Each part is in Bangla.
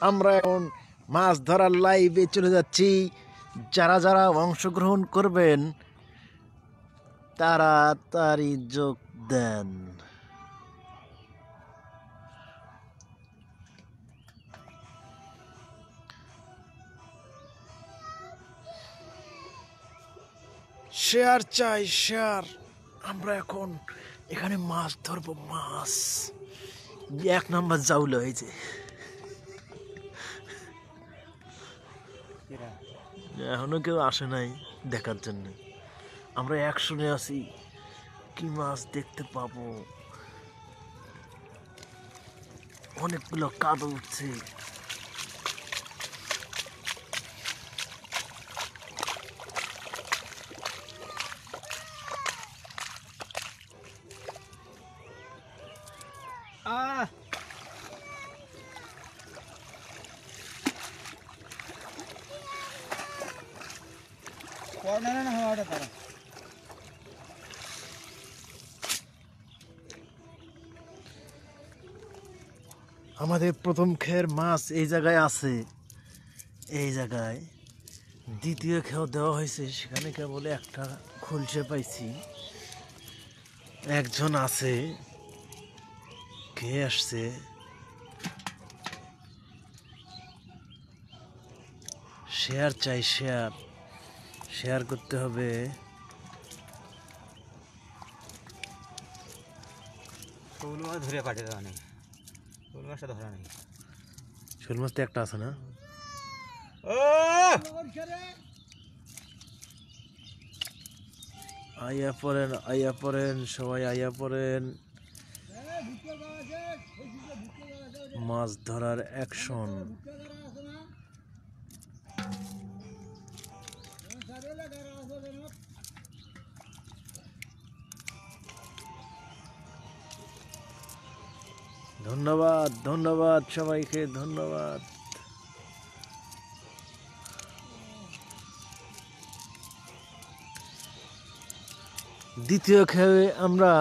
আমরা এখন মাছ ধরার লাইভে চলে যাচ্ছি। যারা যারা অংশগ্রহণ করবেন তাড়াতাড়ি যোগ দেন। শেয়ার চাই, শেয়ার। আমরা এখন এখানে মাছ ধরবো। মাছ 1 নম্বর জাউল হয়েছে। এখনো কেউ আসে নাই দেখার জন্য। আমরা একশনে আছি, কি মাছ দেখতে পাবো। অনেকগুলো কাদো উঠছে। আমাদের প্রথম খের মাছ এই জায়গায় আছে, এই জায়গায়। দ্বিতীয় খেও দেওয়া হয়েছে, সেখানে কেবল একটা খুলসে পাইছি। একজন আছে, খেয়ে আসছে। শেয়ার চাই, শেয়ার। শেয়ার করতে হবে। শোল মাছ ধরে পাঠিয়ে দেওয়া নেই, শোল মাছটা ধরা নেই। শোল মাছ তো একটা আছে না? আইয়া পড়েন, আইয়া পড়েন, সবাই আইয়া পড়েন। মাছ ধরার অ্যাকশন। ধন্যবাদ, ধন্যবাদ সবাইকে, ধন্যবাদ। দ্বিতীয় খেয়ে আমরা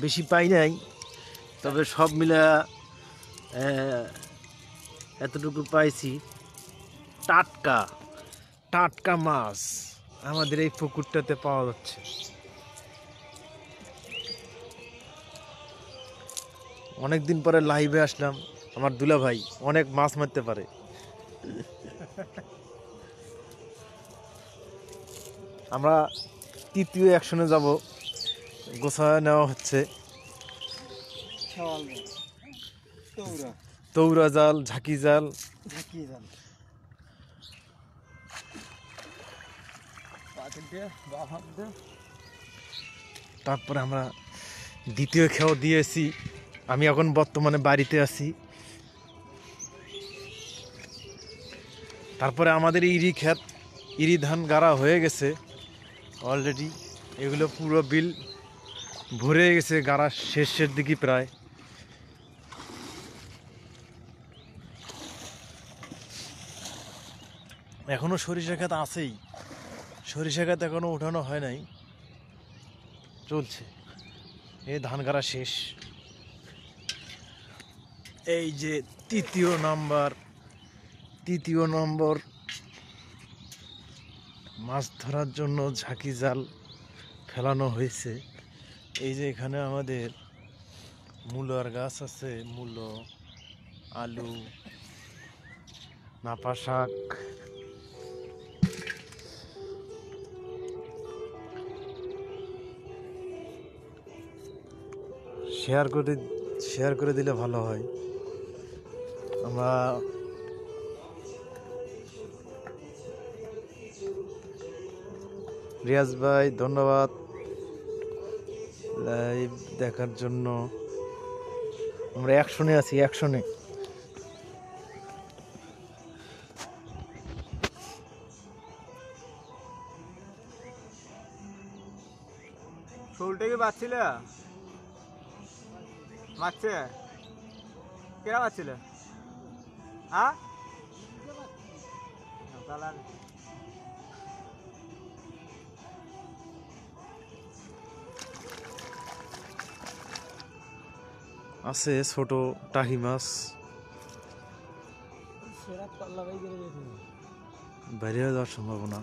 বেশি পাই নাই, তবে সব মিলা এতটুকু পাইছি। টাটকা টাটকা মাছ আমাদের এই পুকুরটাতে পাওয়া যাচ্ছে। অনেকদিন পরে লাইভে আসলাম। আমার দুলা ভাই অনেক মাছ মারতে পারে। আমরা তৃতীয় অ্যাকশনে যাব। গোছা নেওয়া হচ্ছে। তৌরা জাল, ঝাঁকি জাল। তারপরে আমরা দ্বিতীয় খেয়াও দিয়েছি। আমি এখন বর্তমানে বাড়িতে আছি। তারপরে আমাদের ইরি ক্ষেত, ইরি ধান গাড়া হয়ে গেছে অলরেডি। এগুলো পুরো বিল ভরে গেছে, গাড়া শেষের দিকে প্রায়। এখনো সরিষা ক্ষেত আছেই, সরিষা ক্ষেত এখনো উঠানো হয় নাই, চলছে। এই ধান গাড়া শেষ। এই যে তৃতীয় নম্বর মাছ ধরার জন্য ঝাঁকি জাল ফেলানো হয়েছে। এই যে এখানে আমাদের মূলার গাছ আছে, মূলো, আলু, নাপা শাক। শেয়ার করে দিলে ভালো হয়। আমরা রিয়াজ ভাই ধন্যবাদ লাইভ দেখার জন্য। আমরা অ্যাকশনে আছি, অ্যাকশনে। শোলটা কি বাচ্ছিল? মারছে? কেরা বাচ্ছিল? হ্যাঁ, আছে ছোট টাহি মাছ। বাইরে হয়ে যাওয়ার সম্ভাবনা।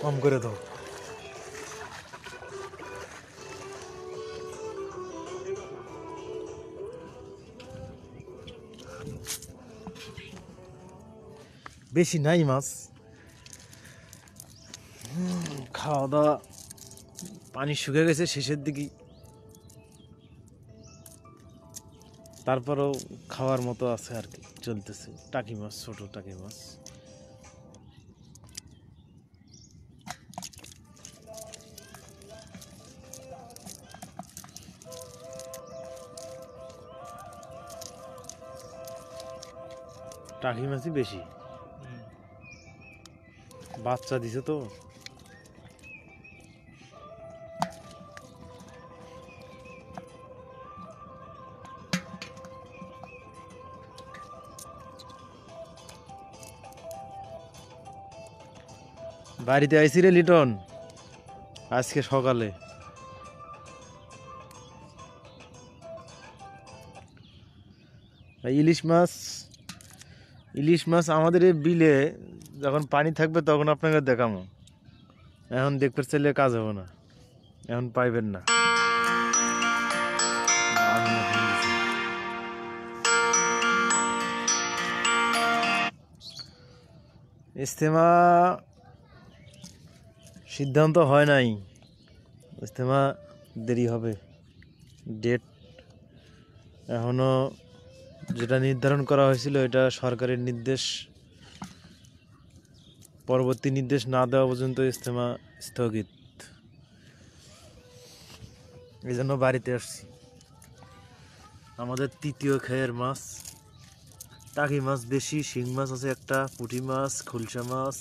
কম করে দাও। বেশি নাই মাছ। খাওয়া দাওয়া পানি শুকিয়ে গেছে শেষের দিকে, তারপরেও খাওয়ার মতো আছে আর কি, চলতেছে। টাকি মাছ, ছোট টাকি মাছ। টাকি মাছই বেশি, বাচ্চা দিছে তো। বাড়িতে আইসি রে লিটন আজকে সকালে। ইলিশ মাছ, ইলিশ মাছ আমাদের এই বিলে যখন পানি থাকবে তখন আপনাকে দেখাবো। এখন দেখতে চাইলে কাজ হবে না, এখন পাইবেন না। ইজতেমা সিদ্ধান্ত হয় নাই, ইজতেমা দেরি হবে। ডেট এখনো যেটা নির্ধারণ করা হয়েছিল এটা সরকারের নির্দেশ, পরবর্তী নির্দেশ না দেওয়া পর্যন্ত ইজতেমা স্থগিত। এই জন্য বাড়িতে আসছি। আমাদের তৃতীয় খেয়ের মাছ টাকি মাছ বেশি, শিং মাছ আছে একটা, পুঁটি মাছ, খুলসা মাছ,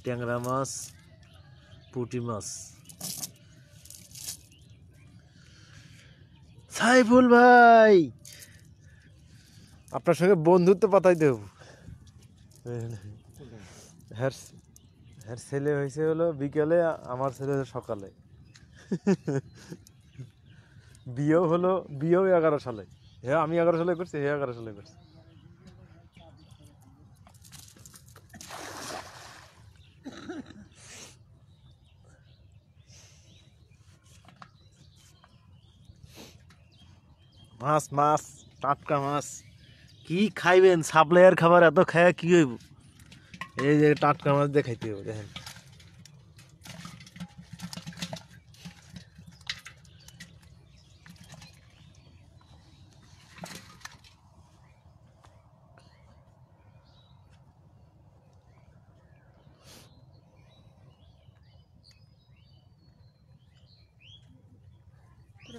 ট্যাংরা মাছ, পুঁটি মাছ। সাইফুল ভাই আপনার সঙ্গে বন্ধুত্ব পাতাই দেব। হ্যার ছেলে হয়েছে হলো বিকেলে, আমার ছেলে সকালে। বিয়েও হলো, বিয়েও 11 সালে। হ্যাঁ আমি 11 সালে করছি, হে 11 সালে করছি। মাছ মাছ টাটকা মাছ কি খাইবেন? সাপ্লাইয়ের খাবার এত খায় কি হইব? এই যে টাটকা মাছ দেখাইতে হবে, দেখেন।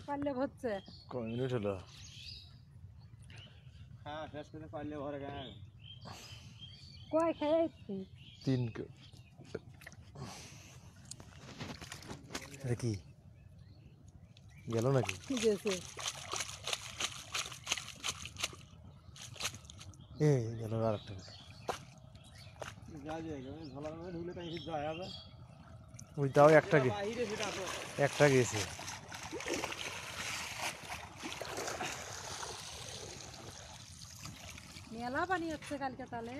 পারলে হচ্ছে কয় মিনিট হলো? হ্যাঁ শেষ করে পারলে ঘরে গেল। কয় খাইছি 3 এটা কি গেল নাকি? ঠিক আছে। এই গেল আরেকটা। ওই তাও একটা গেছে। মেলা পানি হচ্ছে কালকে তাহলে।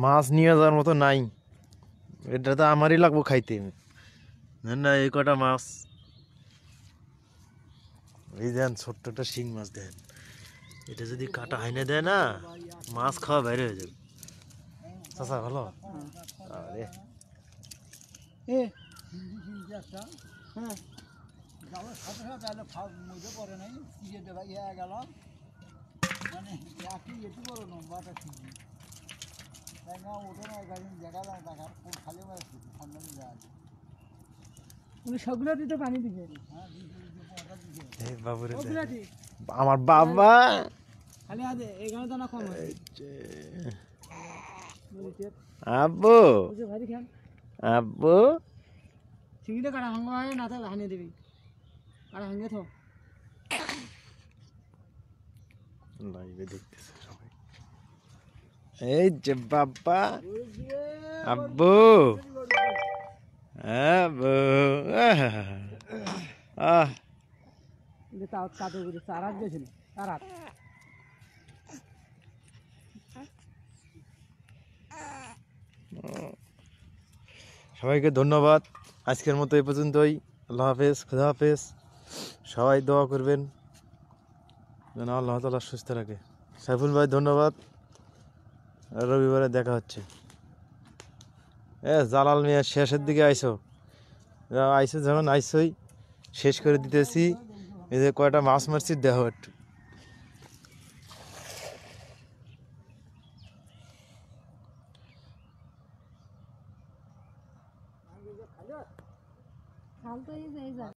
মাছ নিয়ে যাওয়ার মতো নাই, এটা তো আমারই লাগবো খাইতে। না এই কটা মাছ, এই দেন ছোট্ট একটা শিং মাছ দেন, এটা যদি কাটা হাইনে দেয় না মাছ খাওয়া বাইরে হয়ে যাবে। চাচা ভালো? আরে সবগুলো দিতে পানি দিবে। এই বাবুরে দেন। ওগুলা দি আমার বাবা খালি আদে এখানে তো না কম হয়। আব্বু ভারী খান আব্বু চিংড়িটা কাটা ভাঙা হয় না তো হানিয়ে দিবি কাটা ভাঙে তো লাইভে দেখতেছে সবাই। এই যে বাবা আব্বু আব্বু আহ তাও কাটো করে চারাত গেছিল চারাত সবাইকে ধন্যবাদ। আজকের মতো এই পর্যন্তই। আল্লাহ হাফেজ, খুদা হাফেজ। সবাই দোয়া করবেন যেন আল্লাহ তাআলা সুস্থ রাখে। সাইফুল ভাই ধন্যবাদ। রবিবারে দেখা হচ্ছে। জালাল মিয়া শেষের দিকে আইসো যখন আইসোই শেষ করে দিতেছি। এই যে কয়টা মাছ মারছি দেহ একটু। খাল তো এই যে